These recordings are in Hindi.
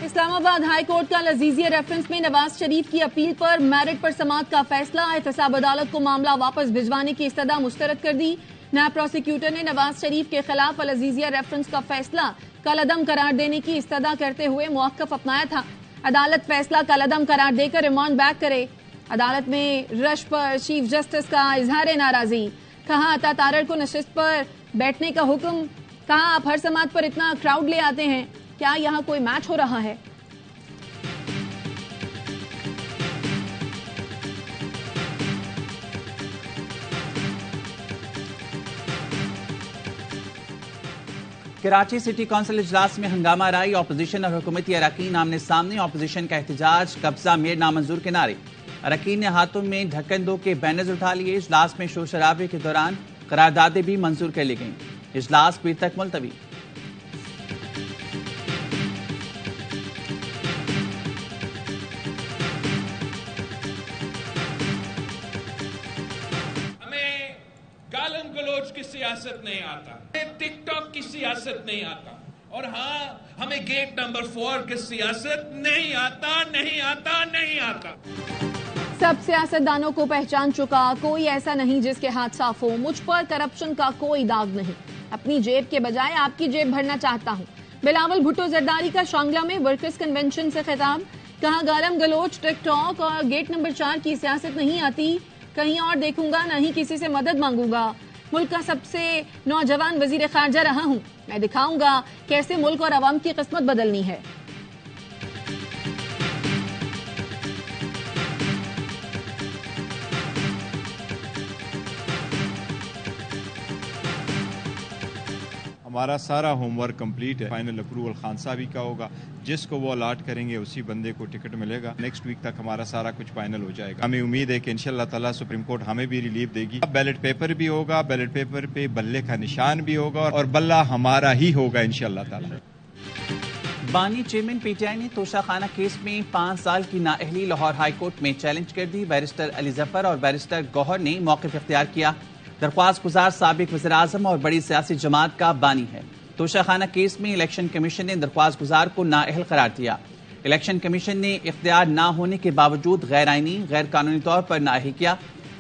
इस्लामाबाद हाई कोर्ट का लजीजिया रेफरेंस में नवाज शरीफ की अपील पर मेरिट पर समाअत का फैसला। एहतसाब अदालत को मामला वापस भिजवाने की इस्तदा मुस्तरद कर दी। नायब प्रोसिक्यूटर ने नवाज शरीफ के खिलाफ लजीजिया रेफरेंस का फैसला कलअदम करार देने की इस्तदा करते हुए मौक़िफ़ अपनाया था। अदालत फैसला कलअदम करार देकर रिमांड बैक करे। अदालत में रश पर चीफ जस्टिस का इजहार नाराजगी। कहा अता तारड़ को नशिस्त पर बैठने का हुक्म। कहा आप हर समाअत पर इतना क्राउड ले आते हैं, क्या यहाँ कोई मैच हो रहा है? कराची सिटी काउंसिल इजलास में हंगामा राई। ऑपोजिशन और हुकूमती अरकान आमने सामने। ऑपोजिशन का एहतजाज, कब्जा मेर नामंजूर के नारे। अरकान ने हाथों में ढक्कन दो के बैनर्स उठा लिए। इजलास में शोर शराबे के दौरान करारदादें भी मंजूर कर ली गईं। इजलास पीर तक मुलतवी। गालन गलोच की सियासत नहीं आता, टिकटॉक की सियासत नहीं आता, और हाँ, हमें गेट नंबर 4 की सियासत नहीं आता, नहीं आता, नहीं आता। सब सियासतदानों को पहचान चुका, कोई ऐसा नहीं जिसके हाथ साफ हो। मुझ पर करप्शन का कोई दाग नहीं, अपनी जेब के बजाय आपकी जेब भरना चाहता हूँ। बिलावल भुट्टो जरदारी का शांगला में वर्कर्स कन्वेंशन से खिताब। कहा गालम गलोच, टिकटॉक और गेट नंबर 4 की सियासत नहीं आती, कहीं और देखूंगा, न ही किसी से मदद मांगूंगा। मुल्क का सबसे नौजवान वजीर खारजा रहा हूं, मैं दिखाऊंगा कैसे मुल्क और अवाम की किस्मत बदलनी है। हमारा सारा होमवर्क कंप्लीट है। फाइनल अप्रूवल खान साहब ही का होगा, जिसको वो अलाट करेंगे उसी बंदे को टिकट मिलेगा। नेक्स्ट वीक तक हमारा सारा कुछ फाइनल हो जाएगा। हमें उम्मीद है कि इंशाल्लाह ताला सुप्रीम कोर्ट हमें भी रिलीफ देगी। बैलेट पेपर भी होगा, बैलेट पेपर पे बल्ले का निशान भी होगा और बल्ला हमारा ही होगा इंशाल्लाह ताला। बानी चेयरमैन पीटीआई ने तोशाखाना केस में 5 साल की नाअहली लाहौर हाई कोर्ट में चैलेंज कर दी। बैरिस्टर अली जफर और बैरिस्टर गौहर ने मौक़िफ़ इख्तियार किया। दरख्वास्त गुजार साबिक वज़ीर आज़म और बड़ी सियासी जमात का बानी है। तोशाखाना केस में इलेक्शन कमीशन ने दरख्वास्त गुजार को नाअहल करार दिया। इलेक्शन कमीशन ने इख्तियार ना होने के बावजूद गैर आईनी, गैर कानूनी तौर पर नाअहल किया।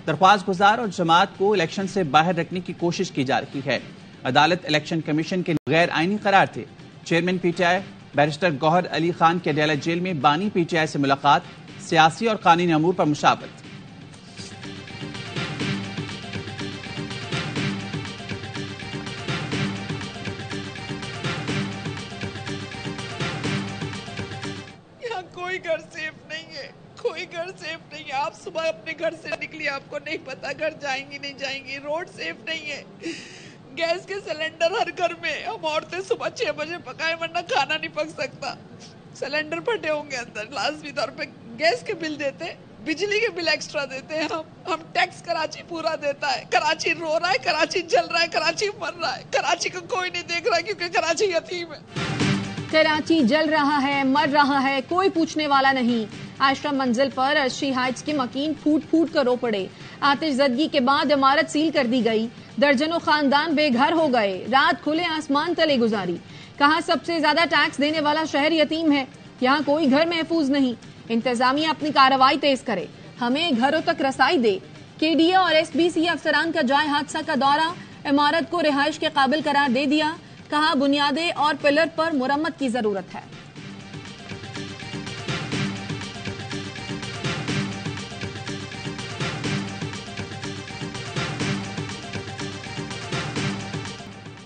दरख्वास्त गुजार और जमात को इलेक्शन से बाहर रखने की कोशिश की जा रही है। अदालत इलेक्शन कमीशन के गैर आईनी करार थे। Chairman PTI barrister Gohar Ali Khan के अदालत जेल में बानी पीटीआई से मुलाकात। सियासी और कानूनी अमूर पर मुशावरत। कोई घर सेफ नहीं है, कोई घर सेफ नहीं है। आप सुबह अपने घर से निकली, आपको नहीं पता घर जाएंगी नहीं जाएंगी। रोड सेफ नहीं है। गैस के सिलेंडर हर घर में। हम औरतें सुबह 6 बजे पकाए, वरना खाना नहीं पक सकता। सिलेंडर फटे होंगे अंदर। लाजमी तौर पे गैस के बिल देते, बिजली के बिल एक्स्ट्रा देते हैं। हम टैक्स कराची पूरा देता है। कराची रो रहा है, कराची जल रहा है, कराची मर रहा है। कराची को कोई नहीं देख रहा क्योंकि कराची यतीम है। कराची जल रहा है, मर रहा है, कोई पूछने वाला नहीं। आश्रम मंजिल पर अर्शी हाइट्स के मकीन फूट फूट कर रो पड़े। आतिशज़दगी के बाद इमारत सील कर दी गई। दर्जनों खानदान बेघर हो गए। रात खुले आसमान तले गुजारी। कहा सबसे ज्यादा टैक्स देने वाला शहर यतीम है, यहाँ कोई घर महफूज नहीं। इंतजामिया अपनी कार्रवाई तेज करे, हमें घरों तक रसाई दे। केडीए और एसबीसी अफसरान का जाए हादसा का दौरा। इमारत को रिहाइश के काबिल करार दे दिया। कहा बुनियादें और पिलर पर मुरम्मत की जरूरत है।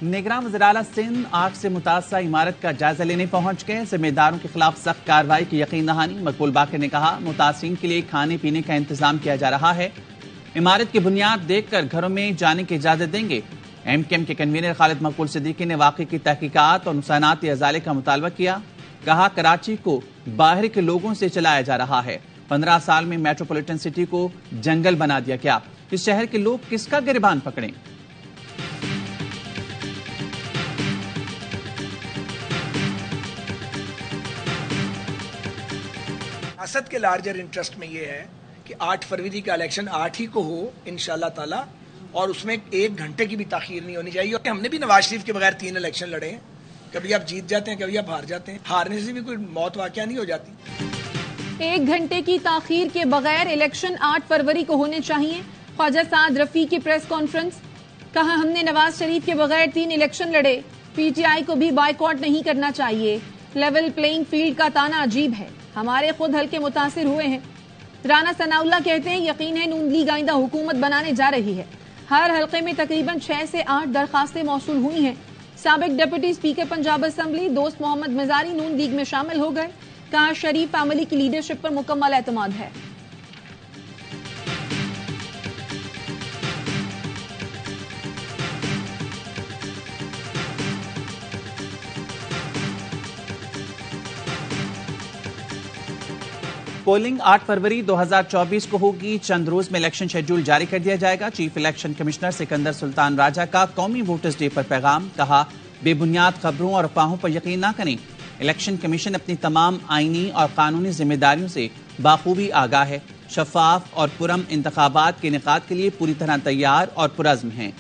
निगरान वज़ीर-ए-आला सिंध आग से मुतासरा इमारत का जायजा लेने पहुंच गए। जिम्मेदारों के खिलाफ सख्त कार्रवाई की यकीन दहानी। मकबूल बाकर ने कहा मुतासिरीन के लिए खाने पीने का इंतजाम किया जा रहा है। इमारत की बुनियाद देखकर घरों में जाने की इजाजत देंगे। एमकेएम के कन्वीनर खालिद मकबूल सिद्दीकी ने वाक़े की तहकीकात और नुकसानात अजाले का मुतालबा किया। कहा कराची को बाहर के लोगों से चलाया जा रहा है। 15 साल में मेट्रोपॉलिटन सिटी को जंगल बना दिया गया। इस शहर के लोग किसका गिरबान पकड़ें? असद के लार्जर इंटरेस्ट में ये है कि 8 फरवरी का इलेक्शन 8 ही को हो इंशाल्लाह ताला, और उसमें 1 घंटे की भी ताखीर नहीं होनी चाहिए। हमने भी नवाज शरीफ के बगैर 3 इलेक्शन लड़े हैं, कभी आप जीत जाते हैं, कभी आप हार जाते हैं। हारने से भी कोई मौत वाक़या नहीं हो जाती। 1 घंटे की ताखीर के बगैर इलेक्शन 8 फरवरी को होने चाहिए। ख्वाजा साद रफी की प्रेस कॉन्फ्रेंस, कहा हमने नवाज शरीफ के बगैर 3 इलेक्शन लड़े, पीटीआई को भी बायकॉट नहीं करना चाहिए। लेवल प्लेइंग फील्ड का ताना अजीब है, हमारे खुद हल्के मुतासिर हुए हैं। राना सनाउल्लाह कहते हैं यकीन है नून लीग आइंदा हुकूमत बनाने जा रही है। हर हल्के में तकरीबन 6 से 8 दरखास्तें मौसूल हुई हैं। साबिक डिप्टी स्पीकर पंजाब असेंबली दोस्त मोहम्मद मजारी नून लीग में शामिल हो गए। कहा शरीफ फैमिली की लीडरशिप पर मुकम्मल एतमाद है। पोलिंग 8 फरवरी 2024 को होगी। चंद रोज में इलेक्शन शेड्यूल जारी कर दिया जाएगा। Chief election commissioner Sikandar Sultan Raja का कौमी वोटर्स डे पर पैगाम, कहा बेबुनियाद खबरों और अफवाहों पर यकीन ना करें। इलेक्शन कमीशन अपनी तमाम आईनी और कानूनी जिम्मेदारियों से बाखूबी आगाह है। शफाफ और पुरअमन इंतखाबात के इनेकाद के लिए पूरी तरह तैयार और पुरज़्म है।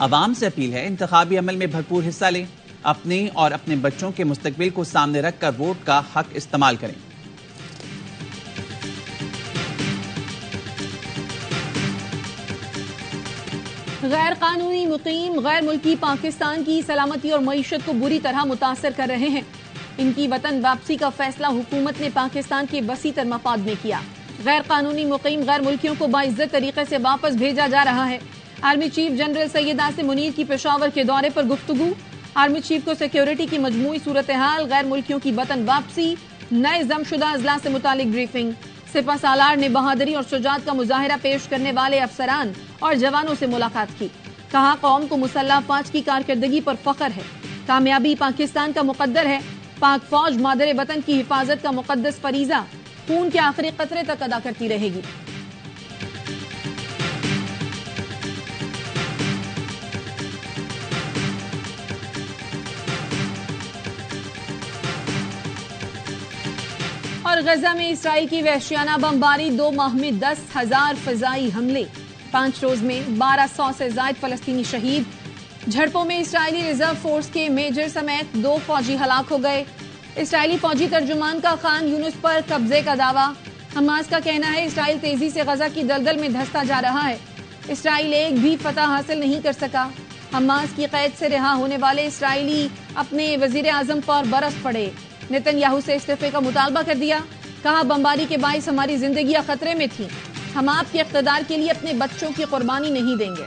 आवाम से अपील है इंतखाबी अमल में भरपूर हिस्सा लें, अपने और अपने बच्चों के मुस्तकबिल को सामने रखकर वोट का हक इस्तेमाल करें। गैर कानूनी मुकीम गैर मुल्की पाकिस्तान की सलामती और मईशत को बुरी तरह मुतासर कर रहे हैं। इनकी वतन वापसी का फैसला हुकूमत ने पाकिस्तान के वसीतर मफाद में किया। गैर कानूनी मुकीम गैर मुल्कियों को बाइज्जत तरीके से वापस भेजा जा रहा है। Army chief general Syed Asim Munir की पेशावर के दौरे पर गुफ्तगू, आर्मी चीफ को सिक्योरिटी की मजमूई सूरत हाल, गैर मुल्कियों की वतन वापसी, नए जमशुदा अजला से मुतालिक ब्रीफिंग। सिपा सालार ने बहादुरी और शुजात का मुजाहिरा पेश करने वाले अफसरान और जवानों से मुलाकात की। कहा कौम को मुसल्लह फौज की कारकर्दगी पर फख्र है, कामयाबी पाकिस्तान का मुकद्दर है। पाक फौज मादरे वतन की हिफाजत का मुकद्दस फरीजा खून के आखिरी कतरे तक अदा करती रहेगी। और गजा में इसराइल की वहशियाना बमबारी, 2 माह में 10,000 फजाई हमले, 5 रोज में 1200 से ज्यादा फलस्तीनी शहीद। झड़पों में इसराइली रिजर्व फोर्स के मेजर समेत 2 फौजी हलाक हो गए। इसराइली फौजी तर्जुमान का खान यूनुस पर कब्जे का दावा। हमास का कहना है इसराइल तेजी से गजा की दलदल में धंसता जा रहा है। इसराइल एक भी फतह हासिल नहीं कर सका। हमास की कैद से रिहा होने वाले इसराइली अपने वजीर आजम पर बरस पड़े। नेतन्याहू से इस्तीफे का मुतालबा कर दिया। कहा बमबारी के बाइस हमारी जिंदगियां खतरे में थी, हम आपके इख्तिदार के लिए अपने बच्चों की कुर्बानी नहीं देंगे।